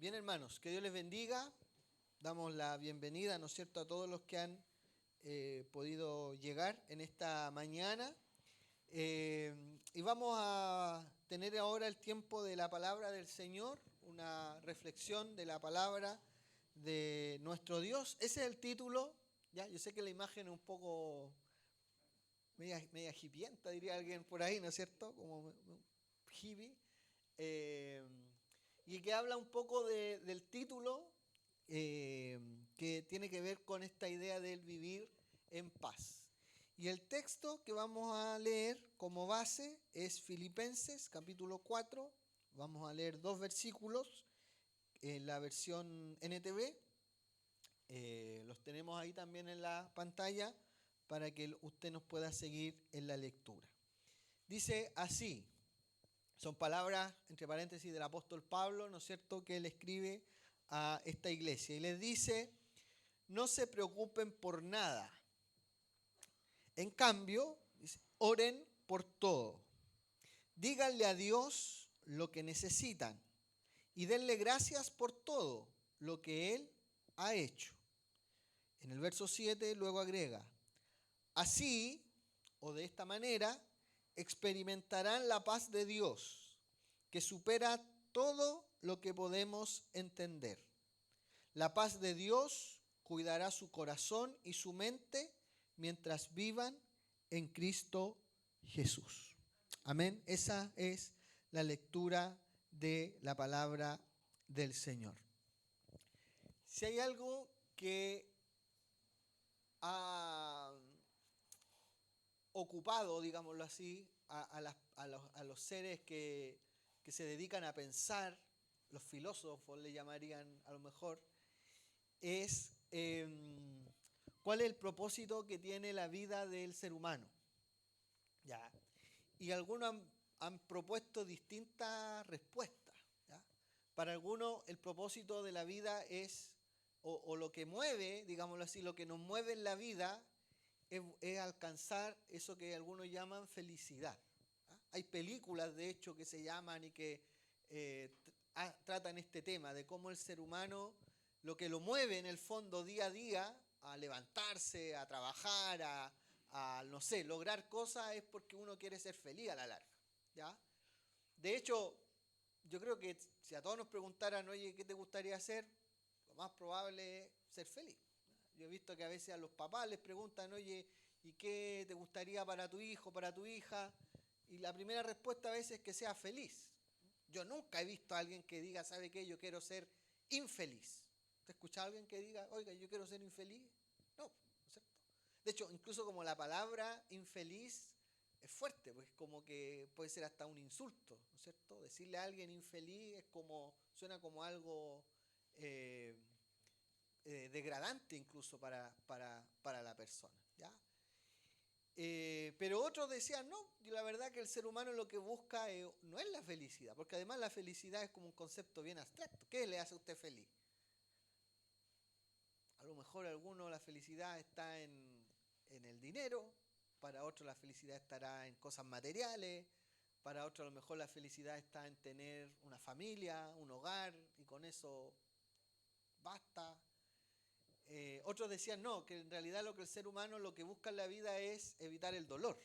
Bien, hermanos, que Dios les bendiga. Damos la bienvenida, ¿no es cierto?, a todos los que han podido llegar en esta mañana. Y vamos a tener ahora el tiempo de la palabra del Señor, una reflexión de la palabra de nuestro Dios. Ese es el título. Ya, yo sé que la imagen es un poco media hipienta, diría alguien por ahí, ¿no es cierto? Como hippie. Y que habla un poco del título que tiene que ver con esta idea del vivir en paz. Y el texto que vamos a leer como base es Filipenses capítulo 4. Vamos a leer 2 versículos en la versión NTV. Los tenemos ahí también en la pantalla para que usted nos pueda seguir en la lectura. Dice así. Son palabras, entre paréntesis, del apóstol Pablo, ¿no es cierto?, que él escribe a esta iglesia. Y les dice, no se preocupen por nada. En cambio, dice, oren por todo. Díganle a Dios lo que necesitan y denle gracias por todo lo que Él ha hecho. En el verso 7 luego agrega, así o de esta manera experimentarán la paz de Dios, que supera todo lo que podemos entender. La paz de Dios cuidará su corazón y su mente mientras vivan en Cristo Jesús. Amén. Esa es la lectura de la palabra del Señor. Si hay algo que ha ocupado, digámoslo así, a los seres que se dedican a pensar, los filósofos le llamarían a lo mejor, es cuál es el propósito que tiene la vida del ser humano. ¿Ya? Y algunos han propuesto distintas respuestas. ¿Ya? Para algunos el propósito de la vida es, o lo que mueve, digámoslo así, lo que nos mueve en la vida es alcanzar eso que algunos llaman felicidad. ¿Ah? Hay películas, de hecho, que se llaman y que tratan este tema, de cómo el ser humano, lo que lo mueve en el fondo día a día, a levantarse, a trabajar, a no sé, lograr cosas, es porque uno quiere ser feliz a la larga. ¿Ya? De hecho, yo creo que si a todos nos preguntaran, oye, ¿qué te gustaría hacer? Lo más probable es ser feliz. Yo he visto que a veces a los papás les preguntan, oye, ¿y qué te gustaría para tu hijo, para tu hija? Y la primera respuesta a veces es que sea feliz. Yo nunca he visto a alguien que diga, ¿sabe qué? Yo quiero ser infeliz. ¿Te has escuchado a alguien que diga, oiga, yo quiero ser infeliz? No, ¿no es cierto? De hecho, incluso como la palabra infeliz es fuerte, pues como que puede ser hasta un insulto, ¿no es cierto? Decirle a alguien infeliz es como, suena como algo degradante incluso para la persona. ¿Ya? Pero otros decían, no, la verdad que el ser humano lo que busca no es la felicidad, porque además la felicidad es como un concepto bien abstracto. ¿Qué le hace a usted feliz? A lo mejor a alguno la felicidad está en el dinero, para otro la felicidad estará en cosas materiales, para otro a lo mejor la felicidad está en tener una familia, un hogar, y con eso basta. Otros decían no, que en realidad lo que el ser humano lo que busca en la vida es evitar el dolor.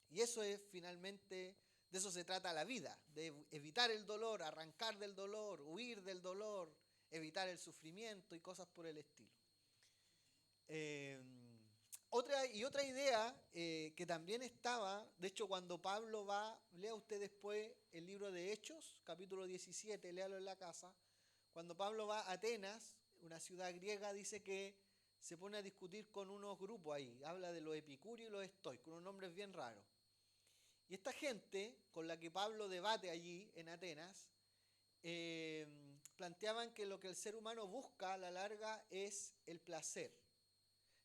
Y eso es finalmente, de eso se trata la vida, de evitar el dolor, arrancar del dolor, huir del dolor, evitar el sufrimiento y cosas por el estilo. Otra idea que también estaba, de hecho cuando Pablo va, lea usted después el libro de Hechos, capítulo 17, léalo en la casa, cuando Pablo va a Atenas, una ciudad griega, dice que se pone a discutir con unos grupos ahí, habla de los epicúreos y los estoicos, unos nombres bien raros. Y esta gente con la que Pablo debate allí en Atenas, planteaban que lo que el ser humano busca a la larga es el placer,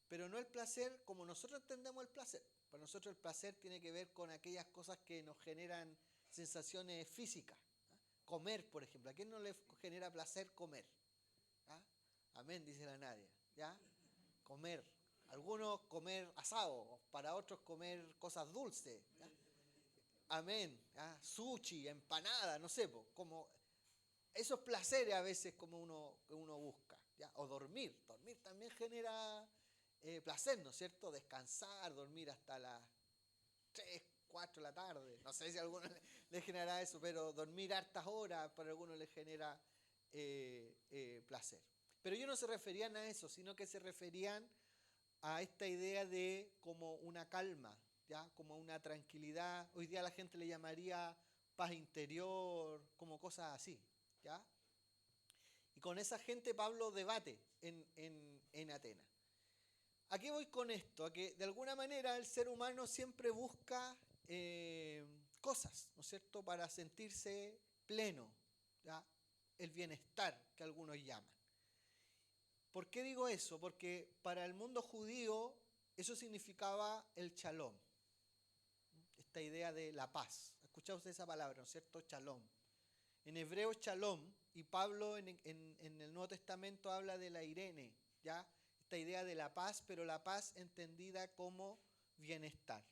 pero no el placer como nosotros entendemos el placer. Para nosotros el placer tiene que ver con aquellas cosas que nos generan sensaciones físicas. ¿Ah? Comer, por ejemplo. ¿A quién no le genera placer comer? ¿Ah? Amén, dice la Nadia. ¿Ya? Comer. Algunos comer asado, para otros comer cosas dulces. ¿Ya? Amén. ¿Ah? Sushi, empanada, no sé, como esos placeres a veces como uno busca, ¿ya? O dormir también genera placer, ¿no es cierto? Descansar, dormir hasta las 3, 4 de la tarde, no sé si a alguno le genera eso, pero dormir hartas horas para algunos le genera placer. Pero ellos no se referían a eso, sino que se referían a esta idea de como una calma, ¿ya? Como una tranquilidad. Hoy día la gente le llamaría paz interior, como cosas así, ¿ya? Y con esa gente Pablo debate en Atenas. ¿A qué voy con esto? A que de alguna manera el ser humano siempre busca cosas, ¿no es cierto?, para sentirse pleno, ¿ya? El bienestar que algunos llaman. ¿Por qué digo eso? Porque para el mundo judío eso significaba el shalom, esta idea de la paz. ¿Ha escuchado usted esa palabra, ¿no es cierto? Shalom. En hebreo shalom, y Pablo en el Nuevo Testamento habla de la Irene, ¿ya? Esta idea de la paz, pero la paz entendida como bienestar.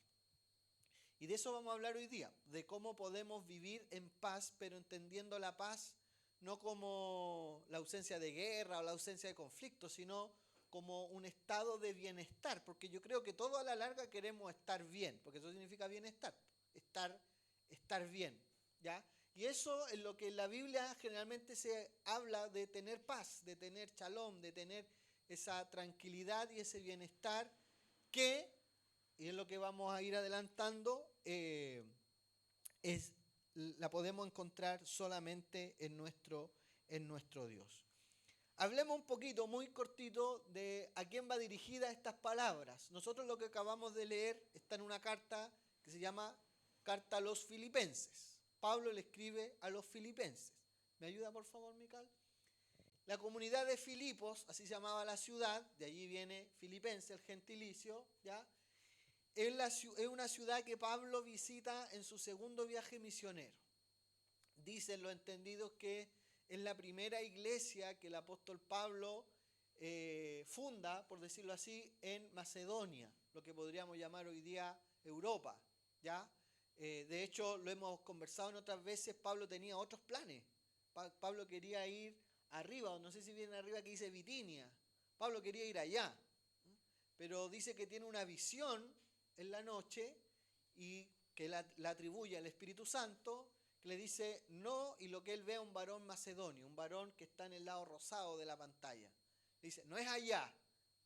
Y de eso vamos a hablar hoy día, de cómo podemos vivir en paz, pero entendiendo la paz no como la ausencia de guerra o la ausencia de conflicto, sino como un estado de bienestar, porque yo creo que todos a la larga queremos estar bien, porque eso significa bienestar, estar bien, ¿ya? Y eso es lo que en la Biblia generalmente se habla de tener paz, de tener shalom, de tener esa tranquilidad y ese bienestar que, y es lo que vamos a ir adelantando, la podemos encontrar solamente en nuestro Dios. Hablemos un poquito, muy cortito, de a quién va dirigida estas palabras. Nosotros lo que acabamos de leer está en una carta que se llama Carta a los Filipenses. Pablo le escribe a los filipenses. ¿Me ayuda por favor, Mical? La comunidad de Filipos, así se llamaba la ciudad, de allí viene Filipense, el gentilicio, ¿ya? Es una ciudad que Pablo visita en su segundo viaje misionero. Dicen los entendidos que es la primera iglesia que el apóstol Pablo funda, por decirlo así, en Macedonia, lo que podríamos llamar hoy día Europa, ¿ya? De hecho, lo hemos conversado en otras veces, Pablo tenía otros planes. Pablo quería ir arriba, no sé si viene arriba que dice Bitinia. Pablo quería ir allá, pero dice que tiene una visión en la noche y que la atribuye al Espíritu Santo, que le dice no, y lo que él ve a un varón macedonio, un varón que está en el lado rosado de la pantalla. Le dice, no es allá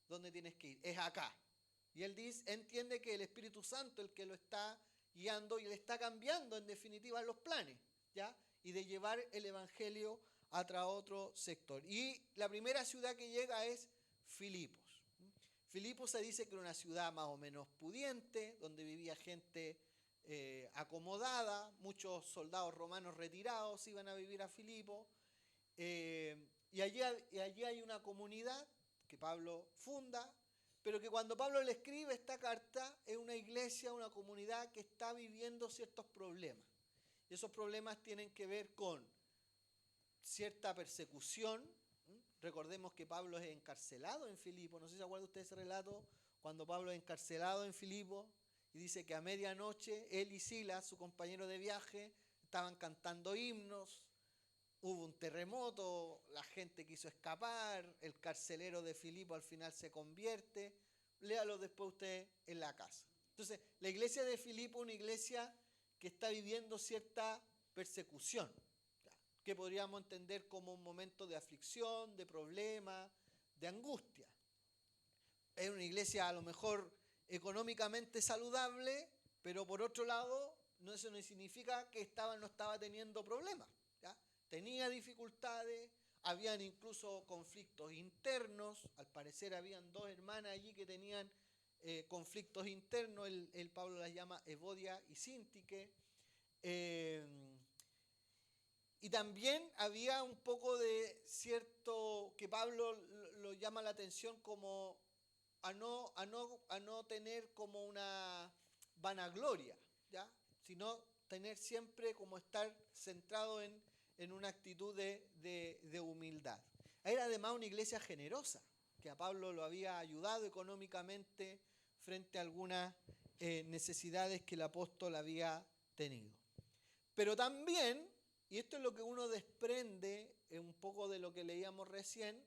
donde tienes que ir, es acá. Y él entiende que el Espíritu Santo es el que lo está guiando y le está cambiando en definitiva los planes, ¿ya? Y de llevar el Evangelio a otro sector. Y la primera ciudad que llega es Filipos. Filipos se dice que era una ciudad más o menos pudiente, donde vivía gente acomodada, muchos soldados romanos retirados iban a vivir a Filipos, y allí hay una comunidad que Pablo funda, pero que cuando Pablo le escribe esta carta es una iglesia, una comunidad que está viviendo ciertos problemas. Y esos problemas tienen que ver con cierta persecución. Recordemos que Pablo es encarcelado en Filipos. No sé si se acuerda usted de ese relato, cuando Pablo es encarcelado en Filipos y dice que a medianoche él y Silas, su compañero de viaje, estaban cantando himnos, hubo un terremoto, la gente quiso escapar, el carcelero de Filipos al final se convierte. Léalo después usted en la casa. Entonces, la iglesia de Filipos es una iglesia que está viviendo cierta persecución, que podríamos entender como un momento de aflicción, de problema, de angustia. Es una iglesia a lo mejor económicamente saludable, pero por otro lado, eso no significa que no estaba teniendo problemas, ¿ya? Tenía dificultades, habían incluso conflictos internos. Al parecer habían dos hermanas allí que tenían conflictos internos, el Pablo las llama Evodia y Síntique. Y también había un poco de cierto, que Pablo lo llama la atención como a no tener como una vanagloria, ¿ya? Sino tener siempre como estar centrado en una actitud de humildad. Era además una iglesia generosa, que a Pablo lo había ayudado económicamente frente a algunas necesidades que el apóstol había tenido. Pero también y esto es lo que uno desprende un poco de lo que leíamos recién,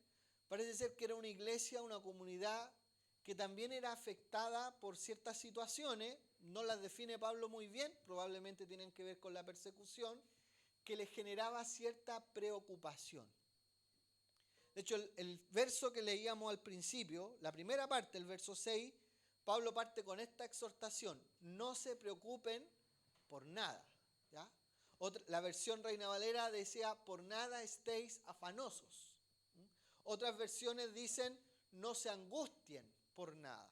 parece ser que era una iglesia, una comunidad que también era afectada por ciertas situaciones, no las define Pablo muy bien, probablemente tienen que ver con la persecución, que les generaba cierta preocupación. De hecho, el verso que leíamos al principio, la primera parte, el verso 6, Pablo parte con esta exhortación: no se preocupen por nada. ¿Ya? La versión Reina Valera decía: por nada estéis afanosos. Otras versiones dicen: no se angustien por nada.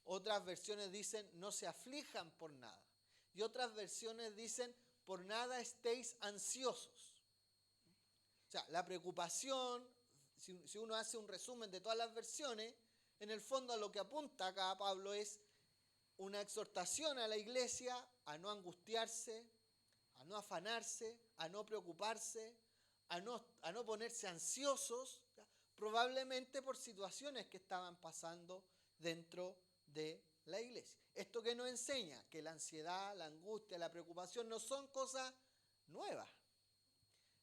Otras versiones dicen: no se aflijan por nada. Y otras versiones dicen: por nada estéis ansiosos. O sea, la preocupación, si uno hace un resumen de todas las versiones, en el fondo a lo que apunta acá Pablo es una exhortación a la iglesia a no angustiarse, a no afanarse, a no preocuparse, a no ponerse ansiosos, ¿ya? Probablemente por situaciones que estaban pasando dentro de la iglesia. Esto que nos enseña que la ansiedad, la angustia, la preocupación no son cosas nuevas.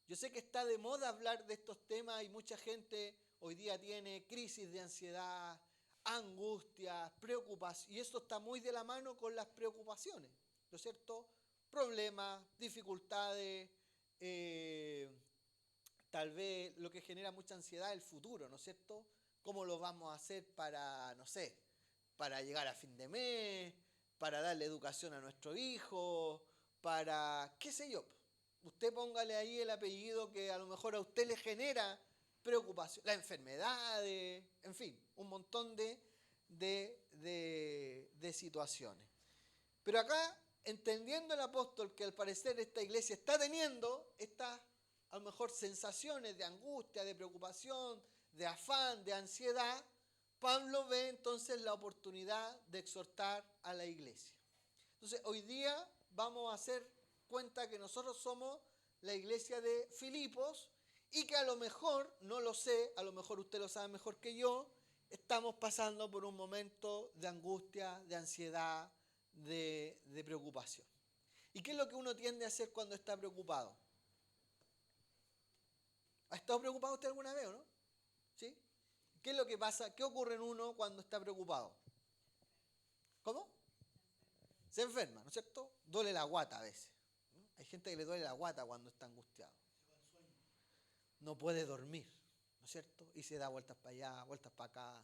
Yo sé que está de moda hablar de estos temas y mucha gente hoy día tiene crisis de ansiedad, angustia, preocupación, y esto está muy de la mano con las preocupaciones, ¿no es cierto? Problemas, dificultades, tal vez lo que genera mucha ansiedad es el futuro, ¿no es cierto? ¿Cómo lo vamos a hacer para, no sé, para llegar a fin de mes, para darle educación a nuestro hijo, para, qué sé yo? Usted póngale ahí el apellido que a lo mejor a usted le genera preocupación, las enfermedades, en fin, un montón de situaciones. Pero acá, entendiendo el apóstol que al parecer esta iglesia está teniendo estas a lo mejor sensaciones de angustia, de preocupación, de afán, de ansiedad, Pablo ve entonces la oportunidad de exhortar a la iglesia. Entonces hoy día vamos a hacer cuenta que nosotros somos la iglesia de Filipos y que a lo mejor, no lo sé, a lo mejor usted lo sabe mejor que yo, estamos pasando por un momento de angustia, de ansiedad, de preocupación. ¿Y qué es lo que uno tiende a hacer cuando está preocupado? ¿Ha estado preocupado usted alguna vez o no? ¿Sí? ¿Qué es lo que pasa? ¿Qué ocurre en uno cuando está preocupado? ¿Cómo? Se enferma, ¿no es cierto? Duele la guata a veces. ¿No? Hay gente que le duele la guata cuando está angustiado. No puede dormir, ¿no es cierto? Y se da vueltas para allá, vueltas para acá.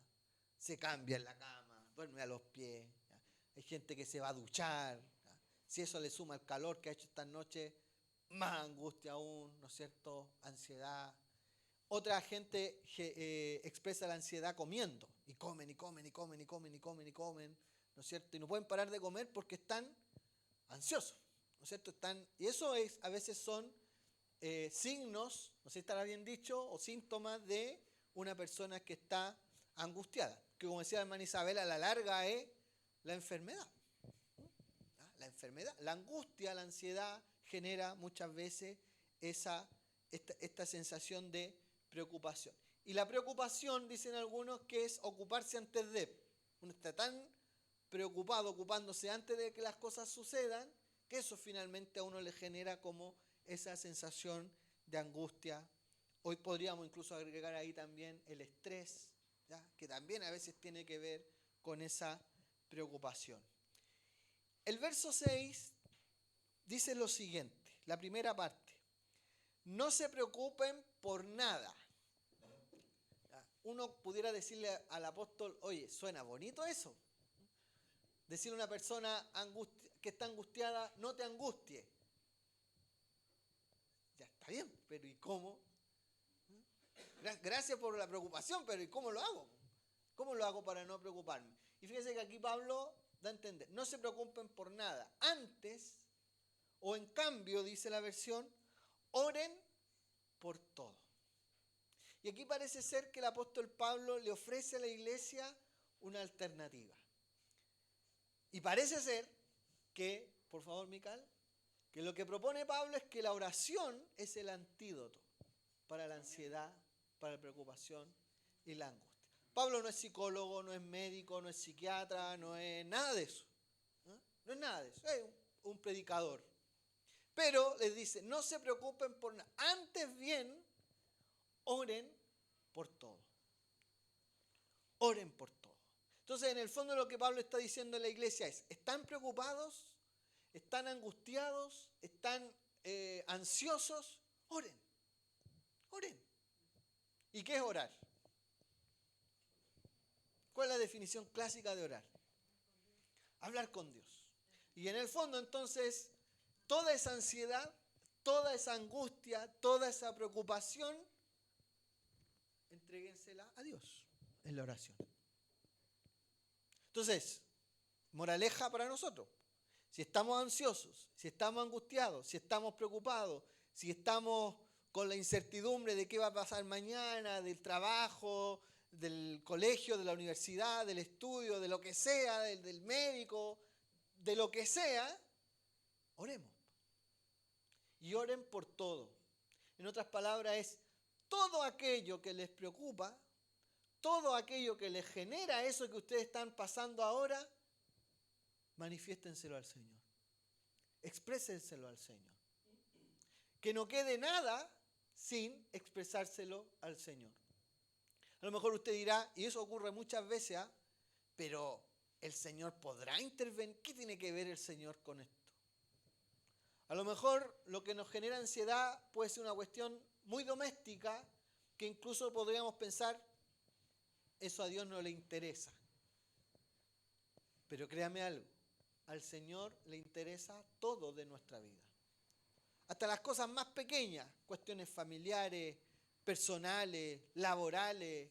Se cambia en la cama, duerme a los pies. ¿Ya? Hay gente que se va a duchar. ¿Ya? Si eso le suma el calor que ha hecho esta noche, más angustia aún, ¿no es cierto? Ansiedad. Otra gente expresa la ansiedad comiendo. Y comen, y comen, y comen, y comen, y comen, y comen. ¿No es cierto? Y no pueden parar de comer porque están ansiosos. ¿No es cierto? Y eso a veces son signos, no sé si estará bien dicho, o síntomas de una persona que está angustiada. Que como decía la hermana Isabel, a la larga es la enfermedad. ¿Ah? La enfermedad, la angustia, la ansiedad genera muchas veces esta sensación de preocupación. Y la preocupación, dicen algunos, que es ocuparse antes de. Uno está tan preocupado, ocupándose antes de que las cosas sucedan, que eso finalmente a uno le genera como esa sensación de angustia. Hoy podríamos incluso agregar ahí también el estrés, ¿ya? Que también a veces tiene que ver con esa preocupación. El verso 6 dice lo siguiente, la primera parte: no se preocupen por nada. Uno pudiera decirle al apóstol: oye, suena bonito eso. Decirle a una persona que está angustiada: no te angusties. Ya está bien, pero ¿y cómo? Gracias por la preocupación, pero ¿y cómo lo hago? ¿Cómo lo hago para no preocuparme? Y fíjense que aquí Pablo da a entender: no se preocupen por nada. Antes, o en cambio, dice la versión, oren por todo. Y aquí parece ser que el apóstol Pablo le ofrece a la iglesia una alternativa. Y parece ser que, por favor, Mical, que lo que propone Pablo es que la oración es el antídoto para la ansiedad, para la preocupación y la angustia. Pablo no es psicólogo, no es médico, no es psiquiatra, no es nada de eso. No es nada de eso, es un predicador. Pero les dice, no se preocupen por nada. Antes bien, oren por todo. Oren por todo. Entonces, en el fondo lo que Pablo está diciendo en la iglesia es, ¿están preocupados? ¿Están angustiados? ¿Están ansiosos? Oren. Oren. ¿Y qué es orar? ¿Cuál es la definición clásica de orar? Hablar con Dios. Y en el fondo, entonces, toda esa ansiedad, toda esa angustia, toda esa preocupación, entréguensela a Dios en la oración. Entonces, moraleja para nosotros. Si estamos ansiosos, si estamos angustiados, si estamos preocupados, si estamos con la incertidumbre de qué va a pasar mañana, del trabajo, del colegio, de la universidad, del estudio, de lo que sea, del médico, de lo que sea, oremos. Y oren por todo. En otras palabras, es todo aquello que les preocupa, todo aquello que les genera eso que ustedes están pasando ahora, manifiéstenselo al Señor. Exprésenselo al Señor. Que no quede nada sin expresárselo al Señor. A lo mejor usted dirá, y eso ocurre muchas veces, pero ¿el Señor podrá intervenir? ¿Qué tiene que ver el Señor con esto? A lo mejor lo que nos genera ansiedad puede ser una cuestión muy doméstica, que incluso podríamos pensar, eso a Dios no le interesa. Pero créame algo, al Señor le interesa todo de nuestra vida. Hasta las cosas más pequeñas, cuestiones familiares, personales, laborales,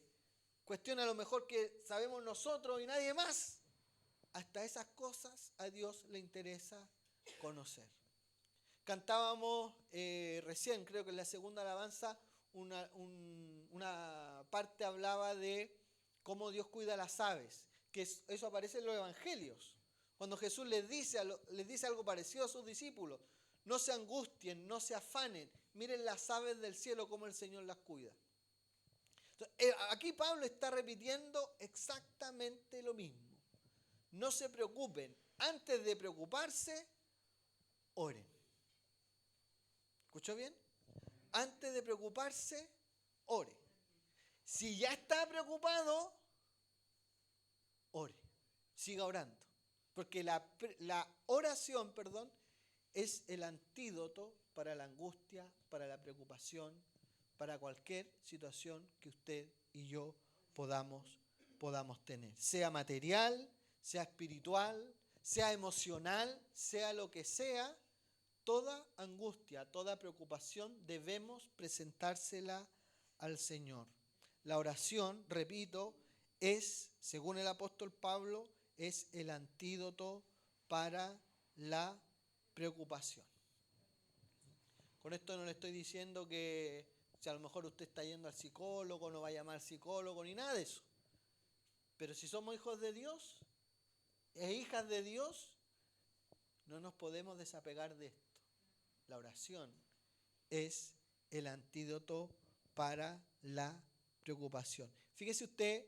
cuestiones a lo mejor que sabemos nosotros y nadie más. Hasta esas cosas a Dios le interesa conocer. Cantábamos recién, creo que en la segunda alabanza, una parte hablaba de cómo Dios cuida a las aves, que eso aparece en los evangelios. Cuando Jesús les dice algo parecido a sus discípulos, no se angustien, no se afanen, miren las aves del cielo cómo el Señor las cuida. Entonces, aquí Pablo está repitiendo exactamente lo mismo. No se preocupen, antes de preocuparse, oren. ¿Escuchó bien? Antes de preocuparse, ore. Si ya está preocupado, ore. Siga orando. Porque la oración, es el antídoto para la angustia, para la preocupación, para cualquier situación que usted y yo podamos tener. Sea material, sea espiritual, sea emocional, sea lo que sea, toda angustia, toda preocupación debemos presentársela al Señor. La oración, repito, es, según el apóstol Pablo, es el antídoto para la preocupación. Con esto no le estoy diciendo que si a lo mejor usted está yendo al psicólogo, no va a llamar al psicólogo ni nada de eso. Pero si somos hijos de Dios e hijas de Dios, no nos podemos desapegar de esto. La oración es el antídoto para la preocupación. Fíjese usted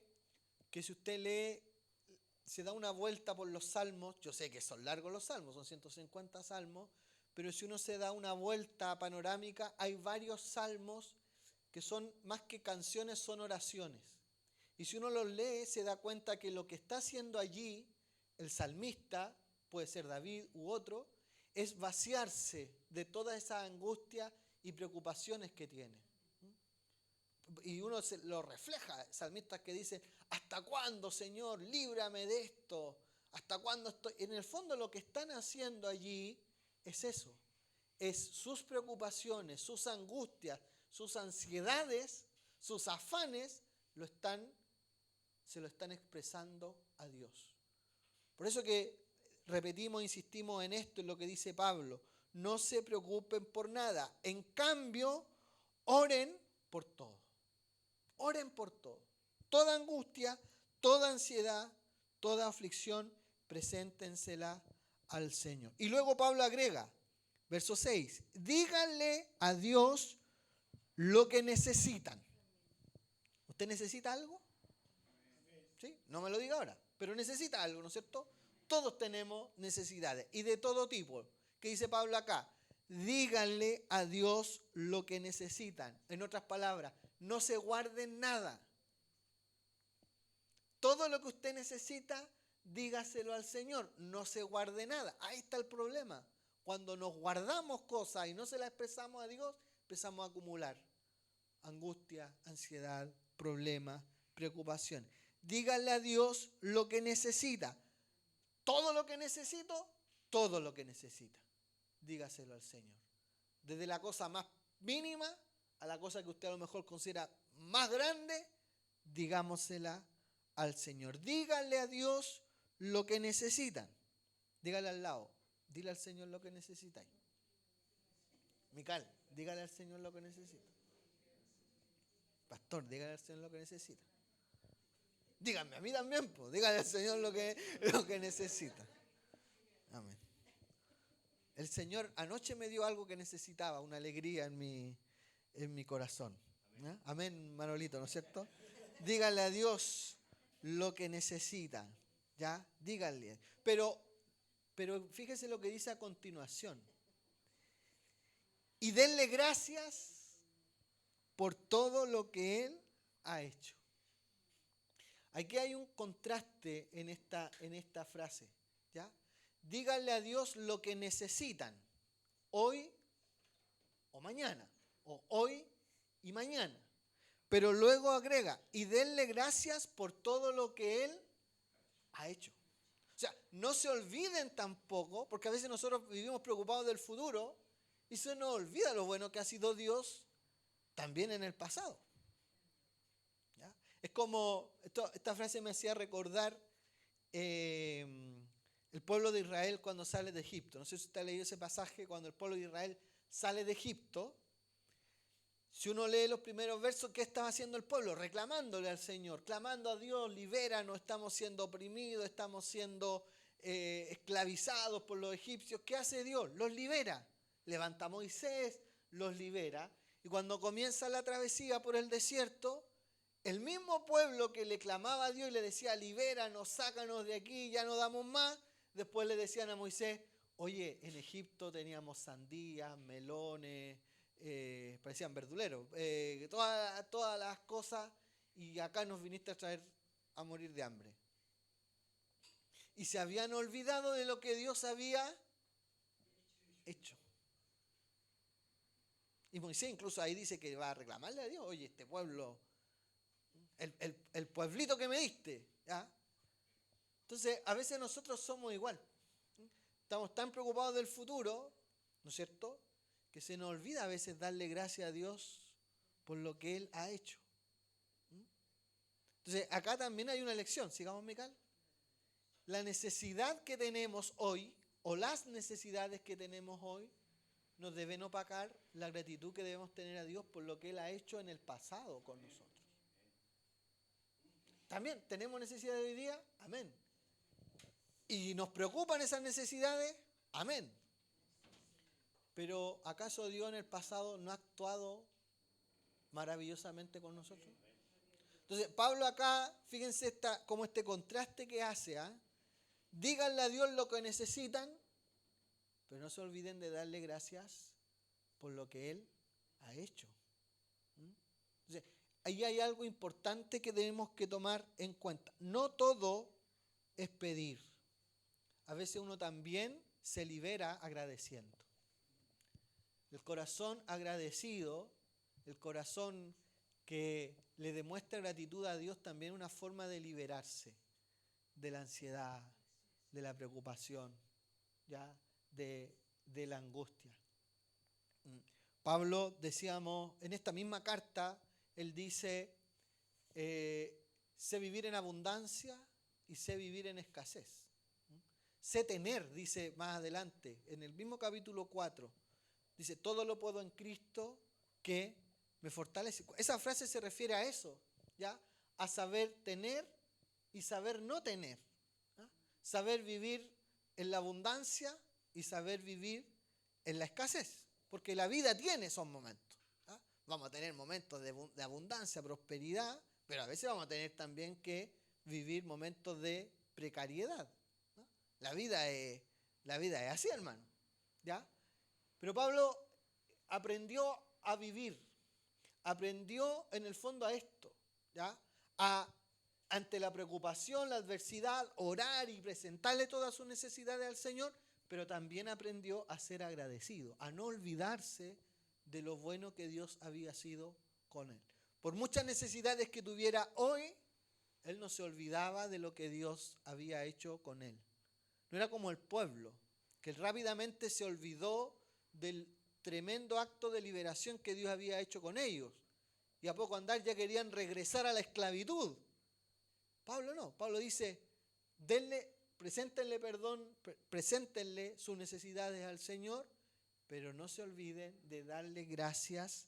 que si usted lee, se da una vuelta por los salmos, yo sé que son largos los salmos, son 150 salmos, pero si uno se da una vuelta panorámica, hay varios salmos que son más que canciones, son oraciones. Y si uno los lee, se da cuenta que lo que está haciendo allí el salmista, puede ser David u otro, es vaciarse de toda esa angustia y preocupaciones que tiene. Y uno lo refleja, salmistas que dicen, ¿hasta cuándo, Señor? Líbrame de esto. ¿Hasta cuándo estoy? En el fondo lo que están haciendo allí es eso. Es sus preocupaciones, sus angustias, sus ansiedades, sus afanes, se lo están expresando a Dios. Por eso que repetimos, insistimos en esto, en lo que dice Pablo. No se preocupen por nada. En cambio, oren por todo. Oren por todo. Toda angustia, toda ansiedad, toda aflicción, preséntensela al Señor. Y luego Pablo agrega, verso 6, díganle a Dios lo que necesitan. ¿Usted necesita algo? ¿Sí? No me lo diga ahora, pero necesita algo, ¿no es cierto? Todos tenemos necesidades y de todo tipo. ¿Qué dice Pablo acá? díganle a Dios lo que necesitan. En otras palabras, no se guarden nada. Todo lo que usted necesita, dígaselo al Señor. No se guarde nada. Ahí está el problema. Cuando nos guardamos cosas y no se las expresamos a Dios, empezamos a acumular angustia, ansiedad, problemas, preocupación. Díganle a Dios lo que necesita. Todo lo que necesito, todo lo que necesita. Dígaselo al Señor. Desde la cosa más mínima a la cosa que usted a lo mejor considera más grande, digámosela al Señor. Díganle a Dios lo que necesitan. Dígale al lado. Dile al Señor lo que necesitáis. Mical, dígale al Señor lo que necesita. Pastor, dígale al Señor lo que necesita. Díganme a mí también, pues. Dígale al Señor lo que necesita. Amén. El Señor anoche me dio algo que necesitaba, una alegría en mi corazón. ¿Eh? Amén, Manolito, ¿no es cierto? Dígale a Dios lo que necesita. ¿Ya? Díganle. Pero fíjese lo que dice a continuación. Y denle gracias por todo lo que Él ha hecho. Aquí hay un contraste en esta frase. ¿Ya? Díganle a Dios lo que necesitan. Hoy o mañana. O hoy y mañana. Pero luego agrega, y denle gracias por todo lo que Él ha hecho. O sea, no se olviden tampoco, porque a veces nosotros vivimos preocupados del futuro y se nos olvida lo bueno que ha sido Dios también en el pasado. ¿Ya? Es como, esta frase me hacía recordar el pueblo de Israel cuando sale de Egipto. No sé si usted ha leído ese pasaje, cuando el pueblo de Israel sale de Egipto. Si uno lee los primeros versos, ¿qué estaba haciendo el pueblo? Reclamándole al Señor, clamando a Dios, libéranos, estamos siendo oprimidos, estamos siendo esclavizados por los egipcios. ¿Qué hace Dios? Los libera. Levanta a Moisés, los libera. Y cuando comienza la travesía por el desierto, el mismo pueblo que le clamaba a Dios y le decía, libéranos, sácanos de aquí, ya no damos más, después le decían a Moisés, oye, en Egipto teníamos sandías, melones, parecían verduleros, todas las cosas, y acá nos viniste a traer a morir de hambre. Y se habían olvidado de lo que Dios había hecho. Y Moisés incluso ahí dice que va a reclamarle a Dios, oye, este pueblo, el pueblito que me diste, ¿ya? Entonces, a veces nosotros somos igual. Estamos tan preocupados del futuro, ¿no es cierto?, que se nos olvida a veces darle gracias a Dios por lo que Él ha hecho. Entonces, acá también hay una lección. Sigamos, Mical. La necesidad que tenemos hoy, o las necesidades que tenemos hoy, nos deben opacar la gratitud que debemos tener a Dios por lo que Él ha hecho en el pasado con nosotros. También, ¿tenemos necesidades hoy día? Amén. ¿Y nos preocupan esas necesidades? Amén. Pero ¿acaso Dios en el pasado no ha actuado maravillosamente con nosotros? Entonces, Pablo acá, fíjense como este contraste que hace. Díganle a Dios lo que necesitan, pero no se olviden de darle gracias por lo que Él ha hecho. Entonces, ahí hay algo importante que tenemos que tomar en cuenta. No todo es pedir. A veces uno también se libera agradeciendo. El corazón agradecido, el corazón que le demuestra gratitud a Dios, también es una forma de liberarse de la ansiedad, de la preocupación, ¿ya? De la angustia. Pablo, decíamos, en esta misma carta, él dice, sé vivir en abundancia y sé vivir en escasez. Sé tener, dice más adelante, en el mismo capítulo 4, dice, todo lo puedo en Cristo que me fortalece. Esa frase se refiere a eso, ¿ya? A saber tener y saber no tener. ¿Ya? Saber vivir en la abundancia y saber vivir en la escasez. Porque la vida tiene esos momentos. ¿Ya? Vamos a tener momentos de abundancia, prosperidad, pero a veces vamos a tener también que vivir momentos de precariedad. ¿Ya? La vida es así, hermano. ¿Ya? Pero Pablo aprendió a vivir, aprendió en el fondo a esto, ¿ya? Ante la preocupación, la adversidad, orar y presentarle todas sus necesidades al Señor, pero también aprendió a ser agradecido, a no olvidarse de lo bueno que Dios había sido con él. Por muchas necesidades que tuviera hoy, él no se olvidaba de lo que Dios había hecho con él. No era como el pueblo, que rápidamente se olvidó del tremendo acto de liberación que Dios había hecho con ellos. Y a poco andar ya querían regresar a la esclavitud. Pablo no. Pablo dice, preséntenle sus necesidades al Señor, pero no se olviden de darle gracias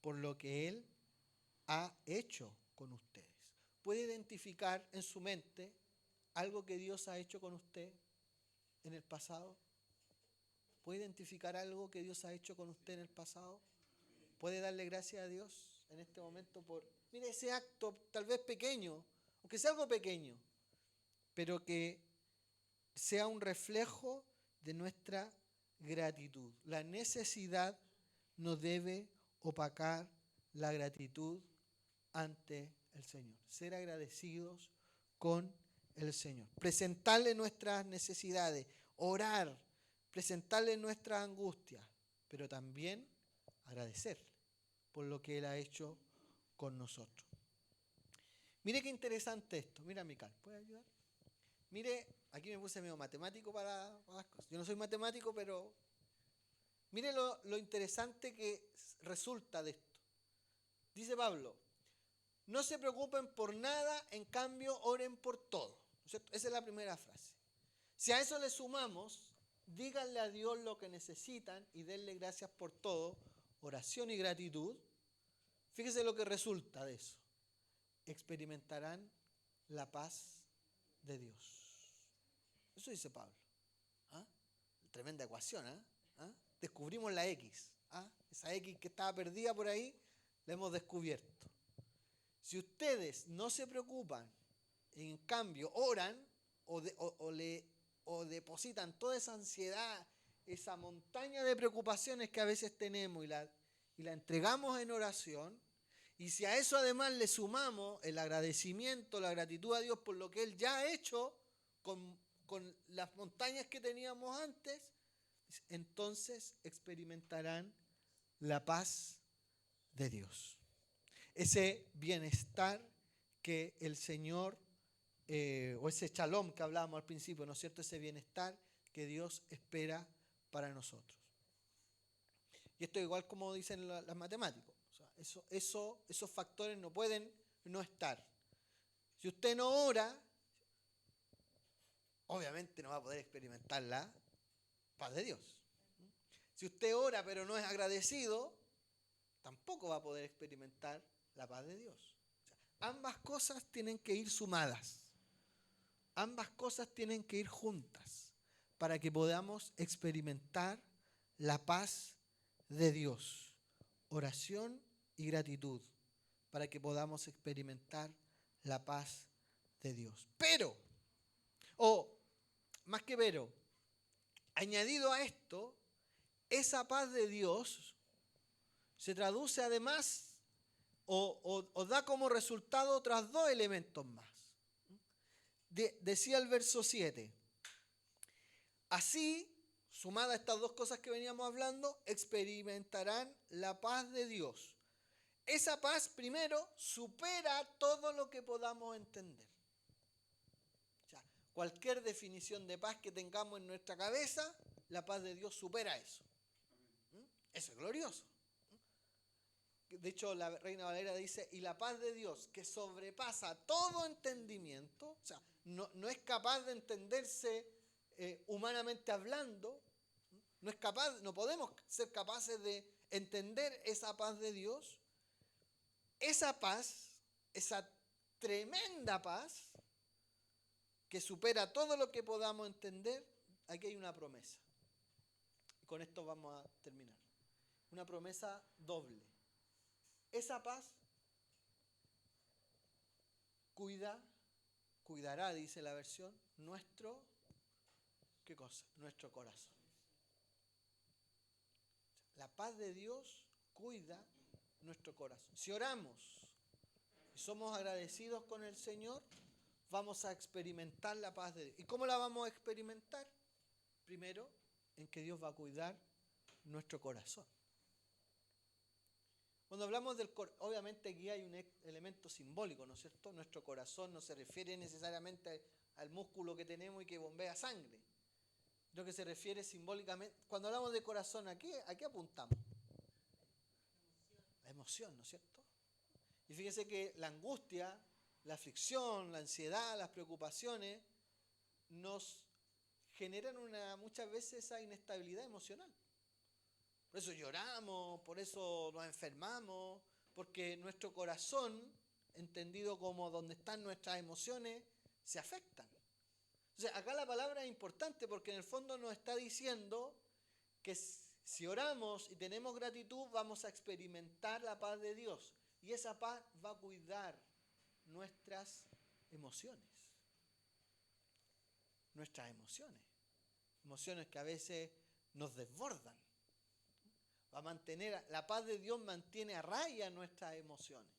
por lo que Él ha hecho con ustedes. ¿Puede identificar en su mente algo que Dios ha hecho con usted en el pasado? ¿Puede identificar algo que Dios ha hecho con usted en el pasado? ¿Puede darle gracias a Dios en este momento por, mire, ese acto tal vez pequeño, aunque sea algo pequeño, pero que sea un reflejo de nuestra gratitud? La necesidad no debe opacar la gratitud ante el Señor. Ser agradecidos con el Señor. Presentarle nuestras necesidades, orar, presentarle nuestras angustias, pero también agradecerle por lo que Él ha hecho con nosotros. Mire qué interesante esto. Mira, Mical, ¿puede ayudar? Mire, aquí me puse medio matemático para las cosas. Yo no soy matemático, pero mire lo interesante que resulta de esto. Dice Pablo, no se preocupen por nada, en cambio oren por todo. ¿Cierto? Esa es la primera frase. Si a eso le sumamos, díganle a Dios lo que necesitan y denle gracias por todo, oración y gratitud. Fíjese lo que resulta de eso. Experimentarán la paz de Dios. Eso dice Pablo. ¿Ah? Tremenda ecuación. ¿Ah? Descubrimos la X. ¿Ah? Esa X que estaba perdida por ahí, la hemos descubierto. Si ustedes no se preocupan, en cambio oran o depositan toda esa ansiedad, esa montaña de preocupaciones que a veces tenemos y la entregamos en oración, y si a eso además le sumamos el agradecimiento, la gratitud a Dios por lo que Él ya ha hecho con las montañas que teníamos antes, entonces experimentarán la paz de Dios. Ese bienestar que el Señor, o ese shalom que hablábamos al principio, ¿no es cierto? Ese bienestar que Dios espera para nosotros. Y esto igual como dicen las matemáticas. O sea, esos factores no pueden no estar. Si usted no ora, obviamente no va a poder experimentar la paz de Dios. Si usted ora pero no es agradecido, tampoco va a poder experimentar la paz de Dios. O sea, ambas cosas tienen que ir sumadas. Ambas cosas tienen que ir juntas para que podamos experimentar la paz de Dios. Oración y gratitud para que podamos experimentar la paz de Dios. Pero, más que pero, añadido a esto, esa paz de Dios se traduce además o da como resultado otros dos elementos más. Decía el verso 7, así, sumada a estas dos cosas que veníamos hablando, experimentarán la paz de Dios. Esa paz, primero, supera todo lo que podamos entender. O sea, cualquier definición de paz que tengamos en nuestra cabeza, la paz de Dios supera eso. Eso es glorioso. De hecho, la Reina Valera dice, y la paz de Dios que sobrepasa todo entendimiento, o sea, no es capaz de entenderse humanamente hablando, no podemos ser capaces de entender esa paz de Dios. Esa paz, esa tremenda paz que supera todo lo que podamos entender, aquí hay una promesa. Y con esto vamos a terminar. Una promesa doble. Esa paz cuidará, dice la versión, ¿qué cosa? Nuestro corazón. La paz de Dios cuida nuestro corazón. Si oramos y somos agradecidos con el Señor, vamos a experimentar la paz de Dios. ¿Y cómo la vamos a experimentar? Primero, en que Dios va a cuidar nuestro corazón. Cuando hablamos del corazón, obviamente aquí hay un elemento simbólico, ¿no es cierto? Nuestro corazón no se refiere necesariamente al músculo que tenemos y que bombea sangre, sino que se refiere simbólicamente. Cuando hablamos de corazón, ¿a qué apuntamos? La emoción, ¿no es cierto? Y fíjense que la angustia, la aflicción, la ansiedad, las preocupaciones nos generan muchas veces esa inestabilidad emocional. Por eso lloramos, por eso nos enfermamos, porque nuestro corazón, entendido como donde están nuestras emociones, se afectan. Entonces, acá la palabra es importante porque en el fondo nos está diciendo que si oramos y tenemos gratitud, vamos a experimentar la paz de Dios. Y esa paz va a cuidar nuestras emociones. Nuestras emociones. Emociones que a veces nos desbordan. Va a mantener, la paz de Dios mantiene a raya nuestras emociones.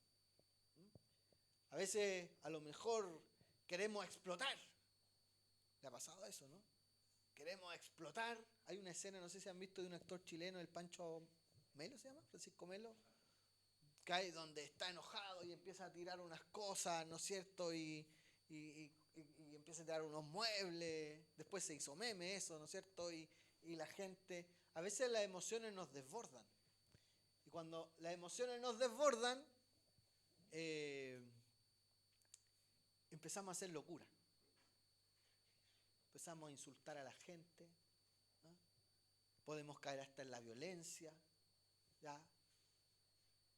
A veces, a lo mejor, queremos explotar. ¿Le ha pasado eso, no? Queremos explotar. Hay una escena, no sé si han visto, de un actor chileno, el Pancho Melo se llama, Francisco Melo, que donde está enojado y empieza a tirar unas cosas, ¿no es cierto? Y empieza a tirar unos muebles. Después se hizo meme eso, ¿no es cierto? Y la gente, a veces las emociones nos desbordan. Y cuando las emociones nos desbordan, empezamos a hacer locura. Empezamos a insultar a la gente, ¿no? Podemos caer hasta en la violencia, ¿ya?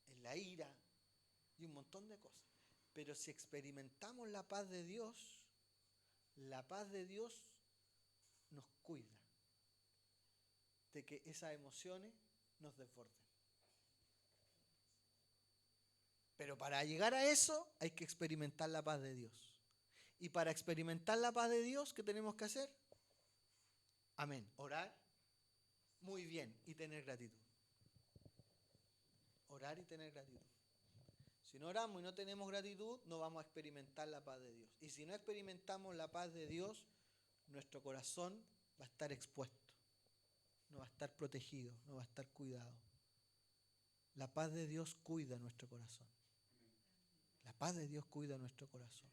En la ira y un montón de cosas. Pero si experimentamos la paz de Dios nos cuida de que esas emociones nos desborden. Pero para llegar a eso hay que experimentar la paz de Dios. Y para experimentar la paz de Dios, ¿qué tenemos que hacer? Amén. Orar muy bien y tener gratitud. Orar y tener gratitud. Si no oramos y no tenemos gratitud, no vamos a experimentar la paz de Dios. Y si no experimentamos la paz de Dios, nuestro corazón va a estar expuesto. No va a estar protegido, no va a estar cuidado. La paz de Dios cuida nuestro corazón. La paz de Dios cuida nuestro corazón.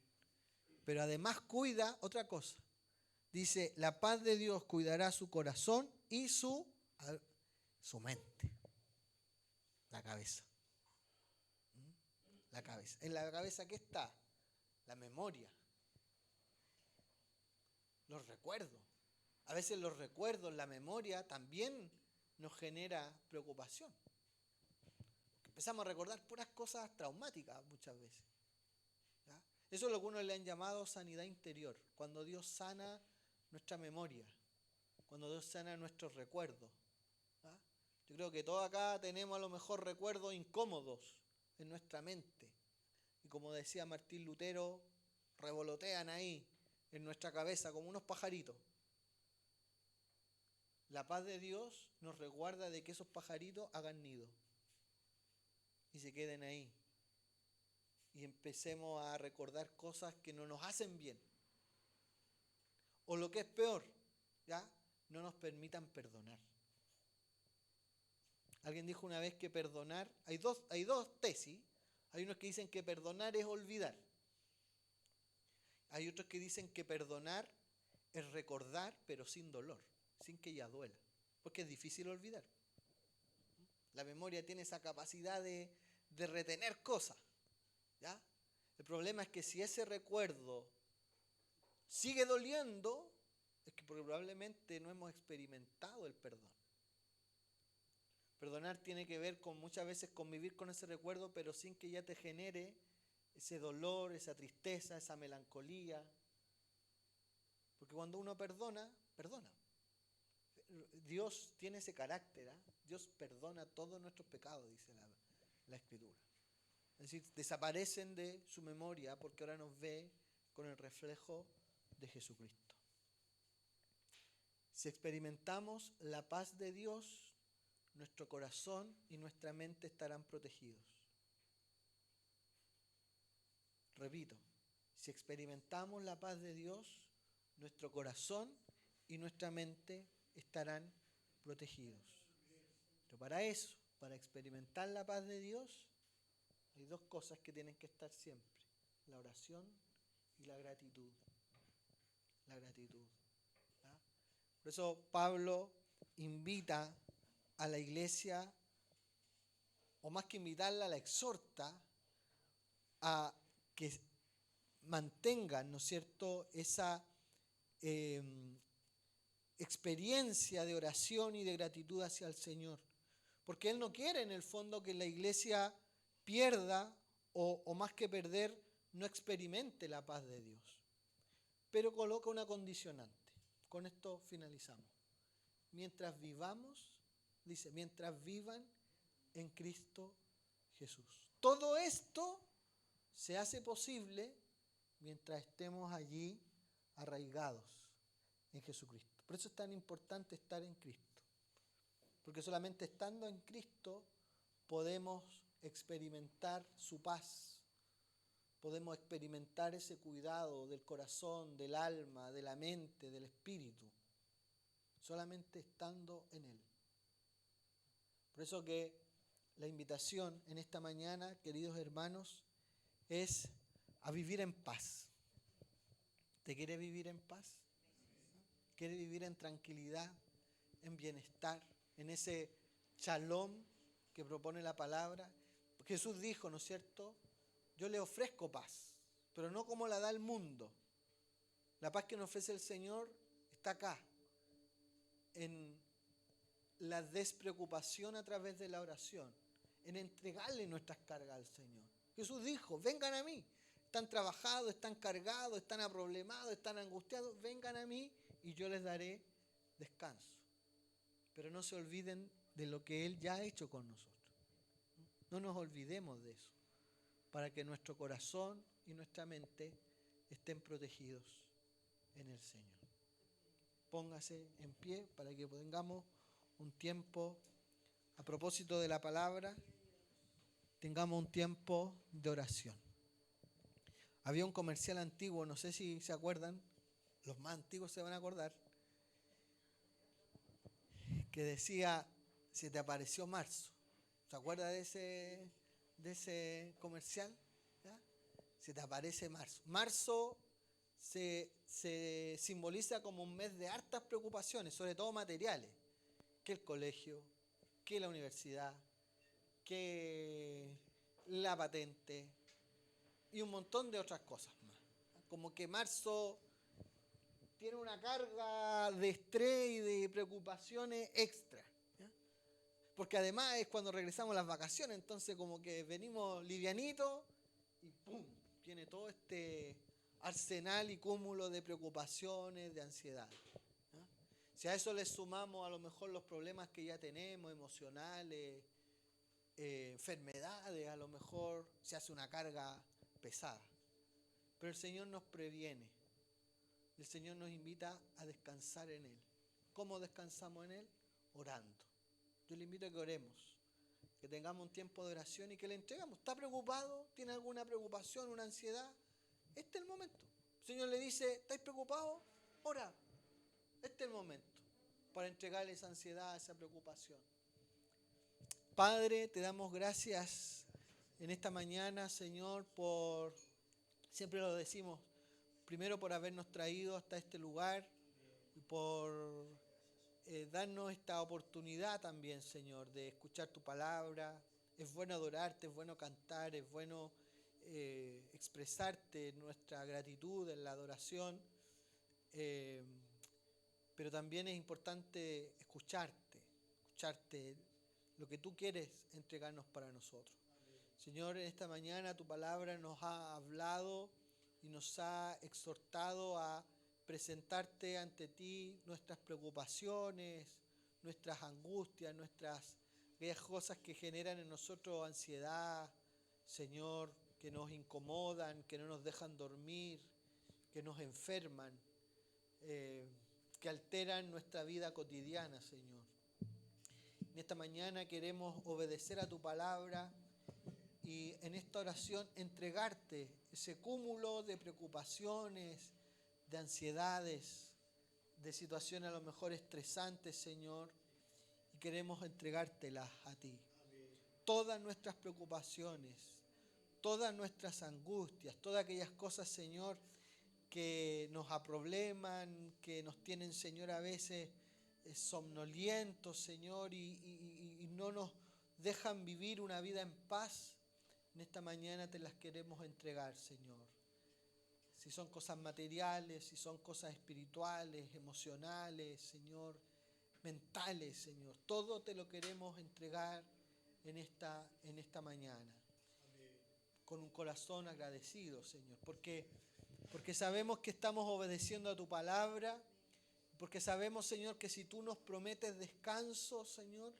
Pero además cuida otra cosa. Dice, la paz de Dios cuidará su corazón y su mente. La cabeza. La cabeza. ¿En la cabeza qué está? La memoria. Los recuerdos. A veces los recuerdos, la memoria también nos genera preocupación. Empezamos a recordar puras cosas traumáticas muchas veces. ¿Ya? Eso es lo que uno le han llamado sanidad interior. Cuando Dios sana nuestra memoria. Cuando Dios sana nuestros recuerdos. ¿Ya? Yo creo que todos acá tenemos a lo mejor recuerdos incómodos en nuestra mente. Y como decía Martín Lutero, revolotean ahí en nuestra cabeza como unos pajaritos. La paz de Dios nos resguarda de que esos pajaritos hagan nido y se queden ahí. Y empecemos a recordar cosas que no nos hacen bien. O lo que es peor, ¿ya? No nos permitan perdonar. Alguien dijo una vez que perdonar, hay dos tesis. Hay unos que dicen que perdonar es olvidar. Hay otros que dicen que perdonar es recordar, pero sin dolor, sin que ya duela. Porque es difícil olvidar. La memoria tiene esa capacidad de retener cosas. ¿Ya? El problema es que si ese recuerdo sigue doliendo, es que probablemente no hemos experimentado el perdón. Perdonar tiene que ver con muchas veces convivir con ese recuerdo, pero sin que ya te genere ese dolor, esa tristeza, esa melancolía. Porque cuando uno perdona, perdona. Dios tiene ese carácter, ¿eh? Dios perdona todos nuestros pecados, dice la Escritura. Es decir, desaparecen de su memoria porque ahora nos ve con el reflejo de Jesucristo. Si experimentamos la paz de Dios, nuestro corazón y nuestra mente estarán protegidos. Repito, si experimentamos la paz de Dios, nuestro corazón y nuestra mente estarán protegidos. Pero para eso, para experimentar la paz de Dios, hay dos cosas que tienen que estar siempre: la oración y la gratitud. La gratitud. ¿Ah? Por eso Pablo invita a la iglesia, o más que invitarla, la exhorta a que mantengan, ¿no es cierto?, esa experiencia de oración y de gratitud hacia el Señor. Porque Él no quiere en el fondo que la iglesia pierda o más que perder, no experimente la paz de Dios. Pero coloca una condicionante. Con esto finalizamos. Mientras vivamos, dice, mientras vivan en Cristo Jesús. Todo esto se hace posible mientras estemos allí arraigados en Jesucristo. Por eso es tan importante estar en Cristo. Porque solamente estando en Cristo podemos experimentar su paz. Podemos experimentar ese cuidado del corazón, del alma, de la mente, del espíritu. Solamente estando en Él. Por eso que la invitación en esta mañana, queridos hermanos, es a vivir en paz. ¿Te quiere vivir en paz? ¿Quiere vivir en tranquilidad, en bienestar, en ese shalom que propone la palabra? Jesús dijo, ¿no es cierto?, yo le ofrezco paz, pero no como la da el mundo. La paz que nos ofrece el Señor está acá, en la despreocupación a través de la oración, en entregarle nuestras cargas al Señor. Jesús dijo, vengan a mí, están trabajados, están cargados, están aproblemados, están angustiados, vengan a mí y yo les daré descanso. Pero no se olviden de lo que Él ya ha hecho con nosotros. No nos olvidemos de eso, para que nuestro corazón y nuestra mente estén protegidos en el Señor. Póngase en pie para que tengamos un tiempo, a propósito de la palabra, tengamos un tiempo de oración. Había un comercial antiguo, no sé si se acuerdan, los más antiguos se van a acordar, que decía, se te apareció marzo. ¿Se acuerda de ese comercial? ¿Ya? Se te aparece marzo. Marzo se simboliza como un mes de hartas preocupaciones, sobre todo materiales, que el colegio, que la universidad, que la patente y un montón de otras cosas más. Como que marzo tiene una carga de estrés y de preocupaciones extra, ¿ya? Porque además es cuando regresamos a las vacaciones, entonces como que venimos livianitos y ¡pum!, tiene todo este arsenal y cúmulo de preocupaciones, de ansiedad, ¿ya? Si a eso le sumamos a lo mejor los problemas que ya tenemos, emocionales, enfermedades, a lo mejor se hace una carga pesada. Pero el Señor nos previene. El Señor nos invita a descansar en Él. ¿Cómo descansamos en Él? Orando. Yo le invito a que oremos, que tengamos un tiempo de oración y que le entregamos. ¿Está preocupado? ¿Tiene alguna preocupación, una ansiedad? Este es el momento. El Señor le dice, ¿estáis preocupados? Ora. Este es el momento para entregarle esa ansiedad, esa preocupación. Padre, te damos gracias en esta mañana, Señor, por, siempre lo decimos, primero por habernos traído hasta este lugar y por darnos esta oportunidad también, Señor, de escuchar tu palabra. Es bueno adorarte, es bueno cantar, es bueno expresarte nuestra gratitud en la adoración, pero también es importante escucharte lo que tú quieres entregarnos para nosotros. Señor, en esta mañana tu palabra nos ha hablado y nos ha exhortado a presentarte ante ti nuestras preocupaciones, nuestras angustias, aquellas cosas que generan en nosotros ansiedad, Señor, que nos incomodan, que no nos dejan dormir, que nos enferman, que alteran nuestra vida cotidiana, Señor. En esta mañana queremos obedecer a tu palabra y en esta oración entregarte ese cúmulo de preocupaciones, de ansiedades, de situaciones a lo mejor estresantes, Señor, y queremos entregártelas a ti. Todas nuestras preocupaciones, todas nuestras angustias, todas aquellas cosas, Señor, que nos aprobleman, que nos tienen, Señor, a veces somnolientos, Señor, y no nos dejan vivir una vida en paz. En esta mañana te las queremos entregar, Señor. Si son cosas materiales, si son cosas espirituales, emocionales, Señor, mentales, Señor, todo te lo queremos entregar en esta mañana. Con un corazón agradecido, Señor, porque sabemos que estamos obedeciendo a tu palabra, porque sabemos, Señor, que si tú nos prometes descanso, Señor,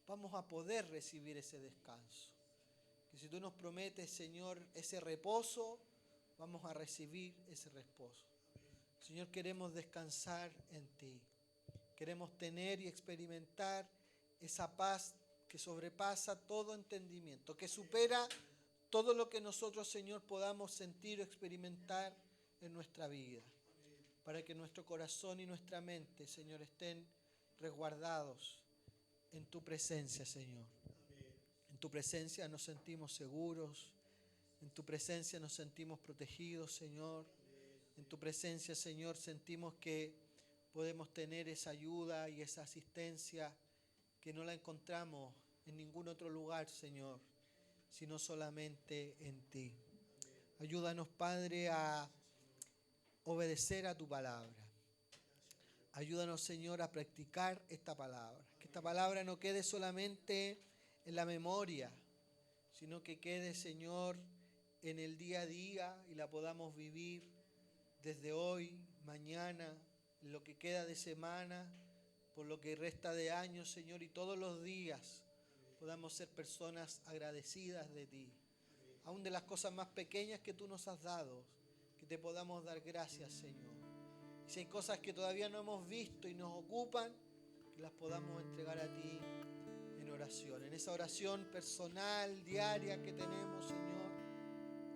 vamos a poder recibir ese descanso. Que si tú nos prometes, Señor, ese reposo, vamos a recibir ese reposo. Señor, queremos descansar en ti. Queremos tener y experimentar esa paz que sobrepasa todo entendimiento, que supera todo lo que nosotros, Señor, podamos sentir o experimentar en nuestra vida, para que nuestro corazón y nuestra mente, Señor, estén resguardados en tu presencia, Señor. En tu presencia nos sentimos seguros, en tu presencia nos sentimos protegidos, Señor. En tu presencia, Señor, sentimos que podemos tener esa ayuda y esa asistencia que no la encontramos en ningún otro lugar, Señor, sino solamente en ti. Ayúdanos, Padre, a obedecer a tu palabra. Ayúdanos, Señor, a practicar esta palabra. Que esta palabra no quede solamente en la memoria, sino que quede, Señor, en el día a día y la podamos vivir desde hoy, mañana, lo que queda de semana, por lo que resta de años, Señor, y todos los días podamos ser personas agradecidas de ti. Aún de las cosas más pequeñas que tú nos has dado, que te podamos dar gracias, Señor. Si hay cosas que todavía no hemos visto y nos ocupan, que las podamos entregar a ti en oración. En esa oración personal, diaria que tenemos, Señor,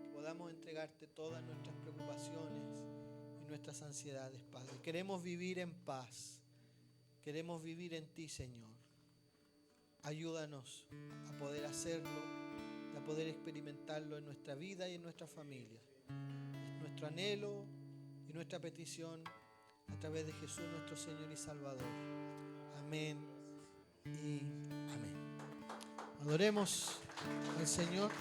que podamos entregarte todas nuestras preocupaciones y nuestras ansiedades, Padre. Queremos vivir en paz. Queremos vivir en ti, Señor. Ayúdanos a poder hacerlo, a poder experimentarlo en nuestra vida y en nuestra familia. Es nuestro anhelo y nuestra petición a través de Jesús nuestro Señor y Salvador. Amén y amén. Adoremos al Señor.